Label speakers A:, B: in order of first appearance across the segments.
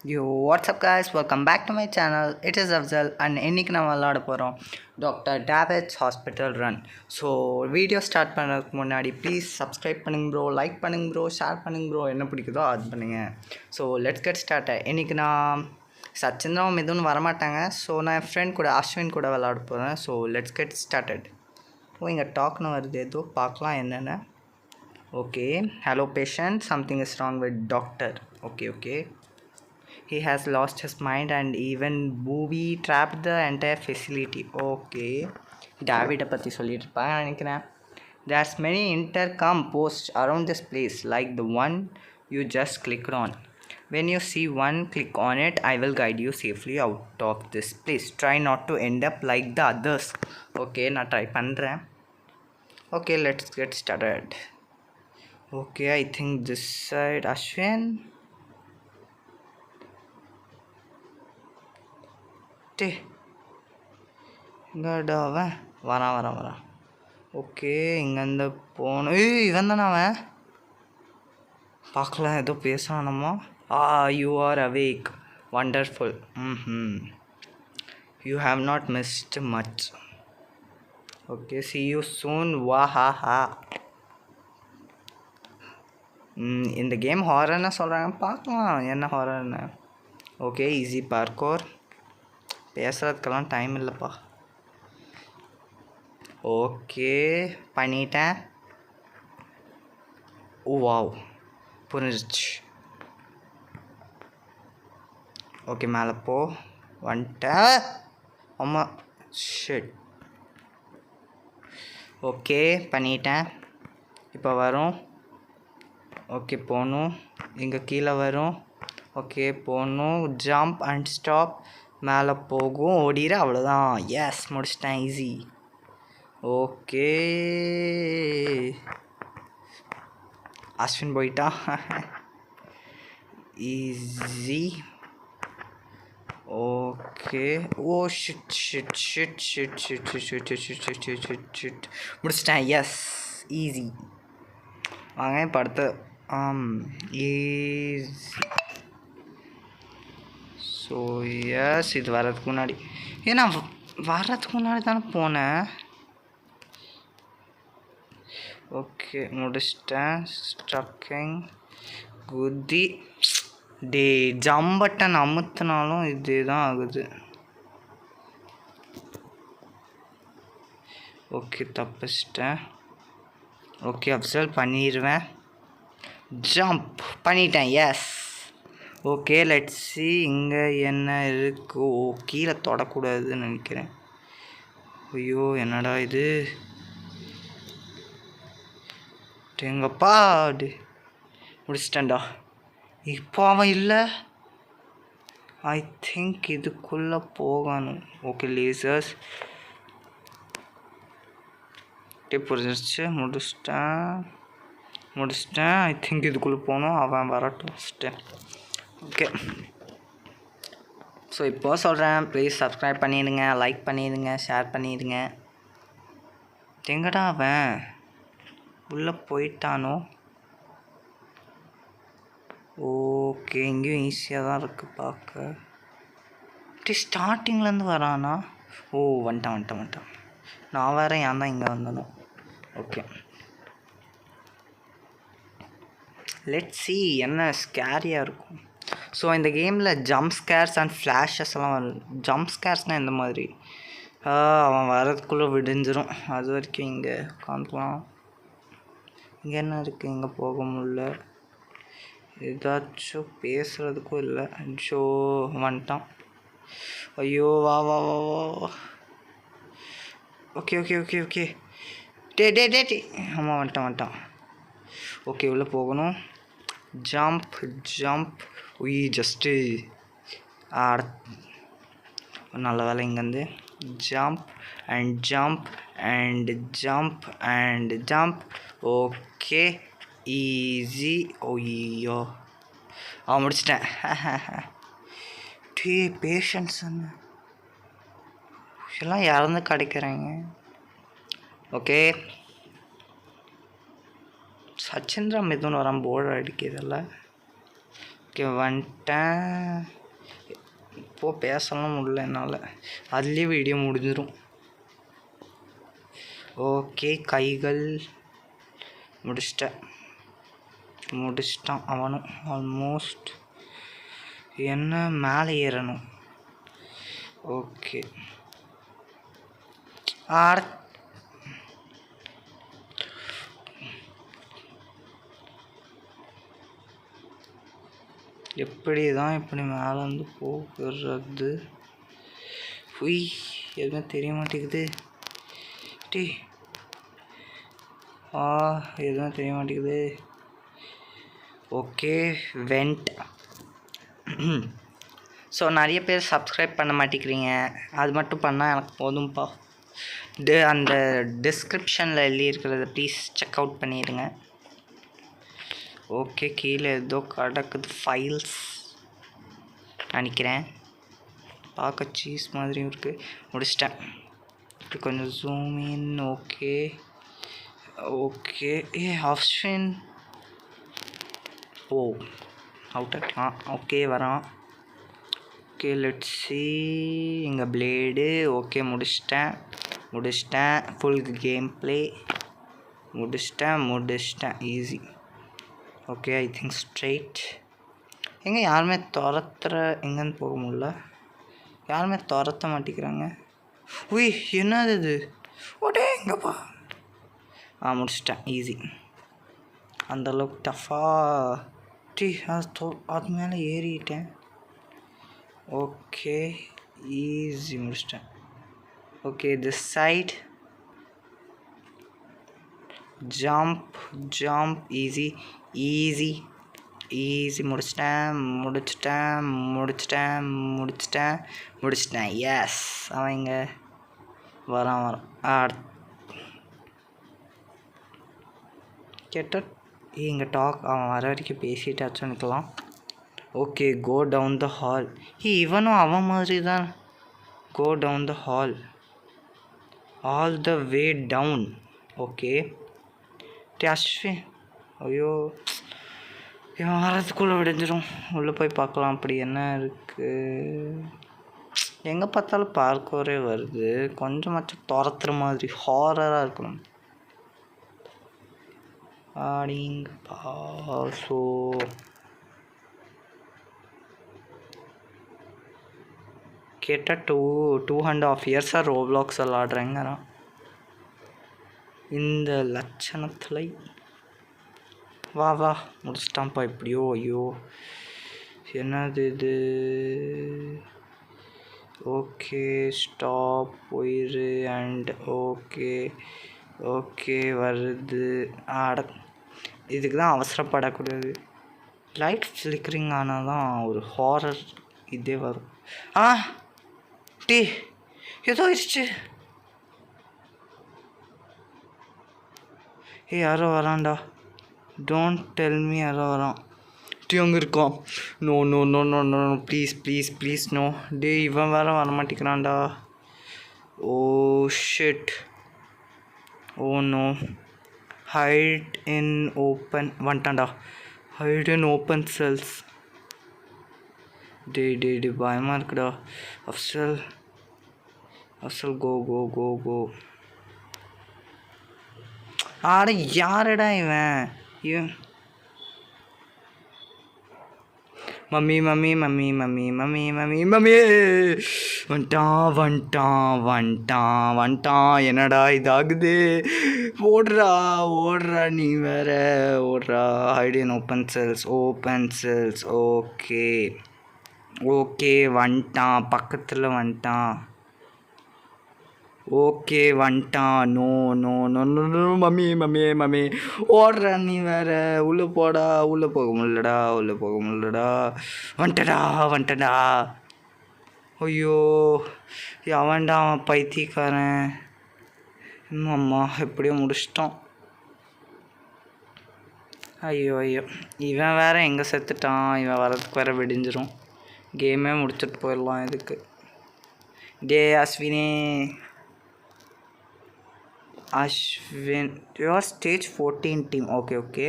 A: Yo, what's up guys? Welcome back to my channel. It is Afzal and இன்னைக்கு நம்ம விளாட போகிறோம் doctor David's hospital run. So video start பண்ணுறதுக்கு முன்னாடி please subscribe பண்ணுங்க bro, like பண்ணுங்க ப்ரோ, ஷேர் பண்ணுங்க ப்ரோ, என்ன பிடிக்குதோ அது பண்ணுங்கள். So let's get start. இன்றைக்கி நான் சச்சின்ராவும் எதுவும் வரமாட்டாங்க. ஸோ நான் என் ஃப்ரெண்ட் கூட அஸ்வின் கூட விளாட போகிறேன். So let's get started. Oh இங்கே டாக்னு வருது, ஏதோ பார்க்கலாம் என்னென்ன. Okay, hello patient, something is wrong with doctor. Okay. He has lost his mind and even booby trapped the entire facility. Okay, David பற்றி சொல்லியிருப்பாங்க நினைக்கிறேன். There's many intercom posts around this place like the one you just clicked on. When you see one, click on it. I will guide you safely out of this place. Try not to end up like the others. Okay, நான் try பண்ணுறேன். Okay, let's get started. Okay, I think this side. Ashwin, எங்கடா அவன் வரான். Okay, இங்கேருந்து போகணும். இவன் தானே அவன், பார்க்கலாம் ஏதோ பேசுகிறானம்மா. You are awake, wonderful. You have not missed much. Okay, see you soon. வா. இந்த கேம் ஹாரர்னு சொல்கிறாங்க, பார்க்கலாம் என்ன ஹாரர்னு. Okay, easy parkour. பேசுகிறதுக்கெல்லாம் டைம் இல்லைப்பா. ஓகே, பண்ணிட்டேன். ஓ வாவ், புரிஞ்சிச்சு. ஓகே, மேலே போ. வந்துட்டேன். ஆமாம், ஷிட். ஓகே, பண்ணிட்டேன். இப்போ வரும். ஓகே, போகணும். இங்கே கீழே வரும். ஓகே, போகணும். Jump and stop. மேலே போகும், ஓடிற, அவ்வளோதான். எஸ், முடிச்சிட்டேன். ஈஸி. ஓகே, அஸ்வின் போயிட்டா. ஈஸி. ஓகே. Oh shit. முடிச்சிட்டேன். Yes, easy. வாங்க இப்போ அடுத்து. ஈஸி. ஸோ எஸ், இது வர்றதுக்கு முன்னாடி, ஏன்னா வர்றதுக்கு முன்னாடி தானே போனேன். ஓகே, முடிச்சிட்டேன். ஸ்ட்ரக்கிங் குதி. ஜம்ப் பட்டன் அமுத்தினாலும் இதே தான் ஆகுது. ஓகே, தப்பிச்சிட்டேன். ஓகே, அப்சர்வ் பண்ணிடுவேன். ஜம்ப் பண்ணிட்டேன். எஸ். ஓகே, லெட்ஸ் சி இங்கே என்ன இருக்கு. ஓ, கீழே தொடக்கூடாதுன்னு நினைக்கிறேன். ஐயோ, என்னடா இது. எங்கப்பா முடிச்சிட்டேன்டா. இப்போ அவன் இல்லை. ஐ திங்க் இதுக்குள்ளே போகணும். Okay, lasers. புரிஞ்சிருச்சு. முடிச்சிட்டேன். ஐ திங்க் இதுக்குள்ளே போகணும். அவன் வரட்டும் ஃபஸ்ட்டு. ஓகே, ஸோ இப்போ சொல்கிறேன், ப்ளீஸ் சப்ஸ்கிரைப் பண்ணிடுங்க, லைக் பண்ணிடுங்க, ஷேர் பண்ணிடுங்க. எங்கடா அவன் உள்ளே போயிட்டானோ. ஓகே, இங்கேயும் ஈஸியாக தான் இருக்குது பார்க்க. ஸ்டார்டிங்லேருந்து வரானா. ஓ, வந்துட்டான். நான் வேறு ஏன் தான் இங்கே வந்தனும். ஓகே, லெட்ஸ் சி என்ன ஸ்கேரியாக இருக்கும். ஸோ இந்த கேமில் ஜம்ப் ஸ்கேர்ஸ் அண்ட் ஃப்ளாஷஸ் எல்லாம் வரும். ஜம்ப் ஸ்கேர்ஸ்னால் இந்த மாதிரி அவன் வரதுக்குள்ளே விடிஞ்சிரும். அது வரைக்கும் இங்கே உட்காந்துக்கலாம். இங்கே என்ன இருக்குது, இங்கே போக முடியல. ஏதாச்சும் பேசுகிறதுக்கும் இல்லை. ஷோ வந்துட்டான். ஐயோ, வா. ஓகே. டே. ஆமாம், வந்துட்டான். ஓகே, உள்ளே போகணும். ஜம்ப். உய், ஜஸ்ட்டு நல்ல வேலை. இங்கேருந்து ஜம்ப். Okay, easy. ஓய்யோ, முடிச்சிட்டேன். பேஷன்ஸ் எல்லாம் இறந்து கிடைக்கிறாங்க. ஓகே, சச்சின்ரா எதுவும் வராமல் போர்டு அடிக்கிறதில்ல. ஓகே வந்துட்டேன். இப்போது பேசலாம் முடியல என்னால், அதுலேயே வீடியோ முடிஞ்சிடும். ஓகே கைகள் முடிச்சிட்டான் அவனும் ஆல்மோஸ்ட். என்ன மேலே ஏறணும். ஓகே எப்படி தான் இப்படி மேலே வந்து போகிறது? எதுவுமே தெரிய மாட்டேங்குது. எதுவும் தெரிய மாட்டேங்குது. Okay went. ஸோ நிறைய பேர் சப்ஸ்கிரைப் பண்ண மாட்டேங்கிறீங்க, அது மட்டும் பண்ணால் எனக்கு போதும்ப்பா. அந்த டிஸ்கிரிப்ஷனில் எழுதியிருக்கிறத ப்ளீஸ் செக் அவுட் பண்ணிடுங்க. ஓகே கீழே ஏதோ கிடக்குது, ஃபைல்ஸ் நினைக்கிறேன், பார்க்க சீஸ் மாதிரியும் இருக்குது. முடிச்சிட்டேன். கொஞ்சம் zoom in. Okay option out. Okay வரான். Okay let's see. இங்கே பிளேடு. ஓகே முடிச்சிட்டேன். ஃபுல் கேம் ப்ளே முடிச்சிட்டேன். Easy. Okay I think straight. எங்கே யாருமே எங்கேன்னு போக முடியல, யாருமே துரத்த மாட்டேங்கிறாங்க. என்னது இது? எங்கப்பா? முடிச்சிட்டேன். ஈஸி. அந்தளவுக்கு டஃப்பாக அது மேலே ஏறிட்டேன். ஓகே ஈஸி முடிச்சிட்டேன். Okay this side jump easy முடிச்சிட்டேன். எஸ், அவன் இங்கே வரான். கேட்ட இங்கே அவன் வர வரைக்கும் பேசிட்டாச்சும் நிற்கலாம். Okay go down the hall. இவனும் அவன் மாதிரி தான். Go down the hall all the way down. Okay Ashwin. ஐயோ இவன் வரதுக்குள்ளே விடிஞ்சிடும். உள்ளே போய் பார்க்கலாம் அப்படி என்ன இருக்குது. எங்கே பார்த்தாலும் பார்க்கவே வருது. கொஞ்சமாச்சும் துரத்துற மாதிரி ஹாரராக இருக்கணும். ஸோ கேட்டால் 2.5 இயர்ஸாக ரோப்ளாக்ஸ் விளாடுறேங்க நான். இந்த லட்சணத்தில் வா முடிச்சிட்டான்ப்பா இப்படியோ. ஐயோ என்னது இது? ஓகே ஸ்டாப் போயிரு. அண்ட் ஓகே வருது. இதுக்கு தான் அவசரப்படக்கூடாது. லைட் ஃப்ளிக்கரிங் ஆனால் தான் ஒரு ஹாரர் இதே வரும். ஏதோ ஆயிடுச்சு. யாரோ வரான்டா. டோன்ட் டெல் மீ யாரோ வரான். அங்கே இருக்கான். No please no. இவன் வேற வரமாட்டேங்கிறான்டா. Oh shit. Oh no. Hide in open வந்துட்டான்டா. Hide in open cells. பயமாக இருக்குடா. அஃப்சல் கோ. யாரடா இவன்? மம்மி வந்துட்டான். என்னடா இதாகுது? ஓடுறா நீ வேற ஓடுறா. Hide in open cells. Okay வந்துட்டான். பக்கத்தில் வந்துட்டான். ஓகே வந்துட்டான். நோ மம்மி ஓடுற நீ வேற. உள்ளே போடா. உள்ளே போக முடியலடா. வந்துட்டடா. ஐயோ அவன்டா அவன் பைத்தியக்காரன். அம்மா எப்படியோ முடிச்சிட்டான். ஐயோ இவன் வேற எங்கே செத்துட்டான். இவன் வரதுக்கு வேற விடிஞ்சிரும். கேமே முடிச்சுட்டு போயிடலாம் இதுக்கு. Ashwin your stage 14 team. Okay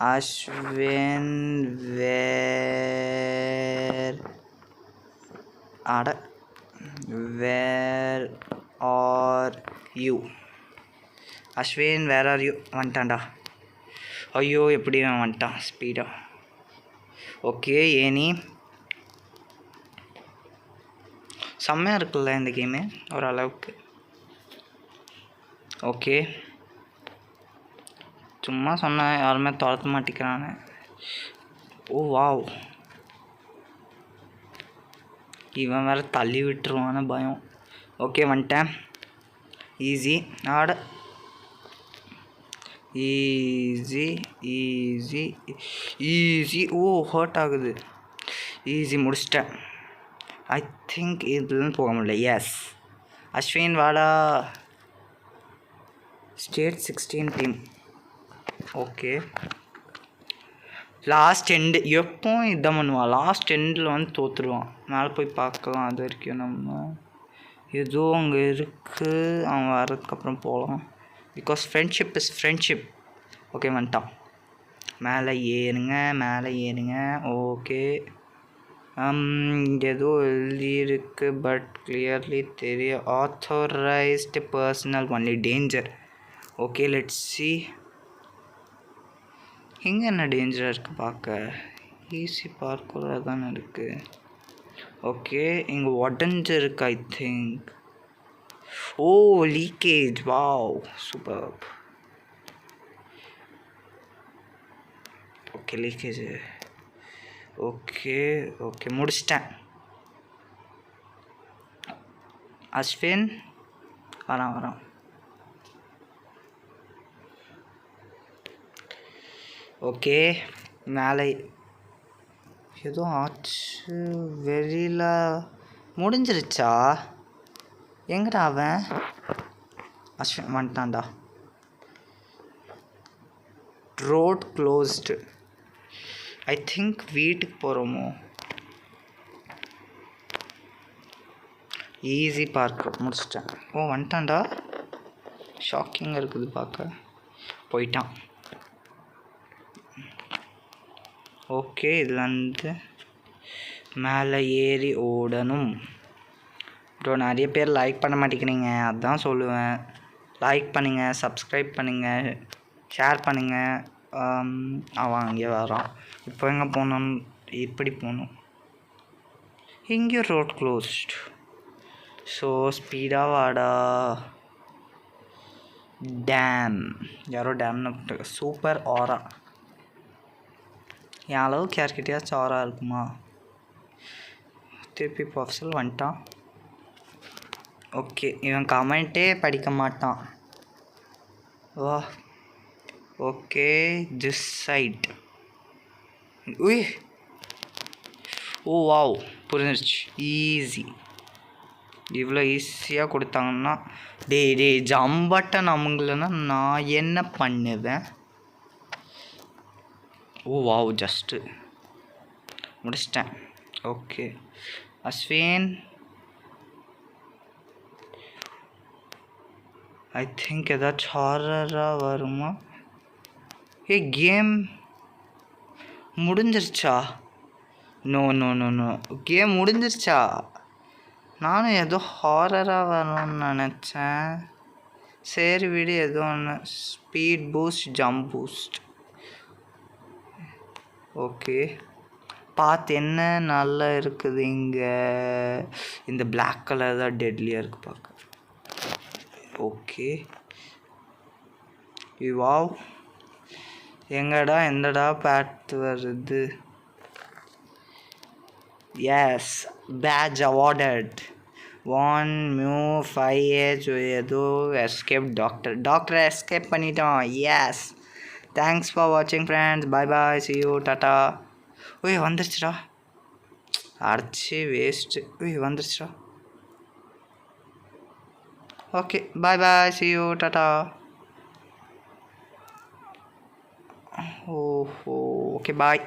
A: Ashwin where அட where are you? Ashwin where are you? வந்துட்டான்டா. ஐயோ எப்படி வந்துட்டான் ஸ்பீடா. ஓகே ஏனி செம்மையாக இருக்குல்ல இந்த கேமு ஓரளவுக்கு. ஓகே சும்மா சொன்னேன், யாருமே துரத்த மாட்டேங்கிறானே. ஓ வாவ், இவன் வேறு தள்ளி விட்டுருவான பயம். ஓகே வந்துட்டேன். ஈஸி ஆட ஈஸி ஈஸி ஈஸி. ஓ ஹர்ட் ஆகுது. ஈஸி முடிச்சிட்டேன். ஐ திங்க் இதுலேருந்து போக முடியல. எஸ் அஸ்வின் வாடா. State 16 team. Okay last end எப்போவும் இதான் பண்ணுவான். லாஸ்ட் எண்டில் வந்து தோற்றுருவான். மேலே போய் பார்க்கலாம். அது வரைக்கும் நம்ம ஏதோ அங்கே இருக்குது. அவன் வர்றதுக்கப்புறம் போகலாம். Because friendship is friendship. Okay வந்துட்டான். மேலே ஏறுங்க மேலே ஏறுங்க. ஓகே ஏதோ எழுதியிருக்கு பட் கிளியர்லி தெரிய. Authorised personal only danger. Okay let's see. இங்கே என்ன டேஞ்சராக இருக்குது பார்க்க? ஈஸி பார்க்குற தானே இருக்குது. ஓகே இங்கே உடஞ்சிருக்கு I think. Oh leakage. Wow super. Okay leakage. Okay okay முடிச்சிட்டேன். அஸ்வின் வரான். ஓகே மேலே ஏதோ ஆச்சு. வெளியில் முடிஞ்சிருச்சா? எங்கடா அவன்? அஸ்வின் வந்துட்டான்டா. Road closed. ஐ திங்க் வீட்டுக்கு போகிறோமோ. ஈஸி பார்க் முடிச்சிட்டேன். ஓ வந்துட்டான்டா. ஷாக்கிங்காக இருக்குது பார்க்க. போயிட்டான். ஓகே இதில் வந்து மேலே ஏறி ஓடணும். ப்ரோ நிறைய பேர் லைக் பண்ண மாட்டேங்கிறீங்க, அதுதான் சொல்லுவேன். லைக் பண்ணுங்கள், சப்ஸ்கிரைப் பண்ணுங்கள், ஷேர் பண்ணுங்கள். அவன் அங்கே வரான். இப்போ எங்கே போகணும்? எப்படி போகணும்? எங்கேயும் ரோட் க்ளோஸ்ட். ஸோ ஸ்பீடாக வாடா. டேம் யாரோ டேம்னு சூப்பர் ஆரா. என் அளவுக்கு யார்கிட்டயாச்சும் ஆரா இருக்குமா? திருப்பி ப்ரொஃபஸர் வந்துட்டான். ஓகே இவன் கமெண்ட்டே படிக்க மாட்டான். வா ஓகே திஸ் சைட். உய் ஓ வாவ் புரிஞ்சிருச்சு. ஈஸி. இவ்வளோ ஈஸியாக கொடுத்தாங்கன்னா டே ஜம்பட்டை நமங்களன்னா நான் என்ன பண்ணுவேன்? ஓ வாவ் ஜஸ்ட்டு முடிச்சிட்டேன். ஓகே அஸ்வின் ஐ திங்க் ஏதாச்சும் ஹாரராக வருமா? ஏ கேம் முடிஞ்சிருச்சா? நோ கேம் முடிஞ்சிருச்சா? நானும் ஏதோ ஹாரராக வரணும்னு நினச்சேன். சரி விடு ஏதோ ஒன்று. Speed boost jump boost. Okay பார்த்து என்ன நல்லா இருக்குது இங்கே. இந்த பிளாக் கலர் தான் டெட்லியாக இருக்குது பார்க்க. ஓகே வாவ் எங்கடா எந்தடா பேட் வருது? எஸ் பேட்ச் அவார்டட் 1 மியூ 5H ஏதோ எஸ்கேப் டாக்டர் எஸ்கேப் பண்ணிட்டோம். எஸ் தேங்க்ஸ் ஃபார் வாட்சிங் friends. Bye bye see you ta-ta. ஓய் வந்துருச்சுடா. அடிச்சு வேஸ்ட்டு. ஓய் வந்துருச்சுடா. Okay bye bye see you ta-ta. ஓஹோ ஓகே பாய்.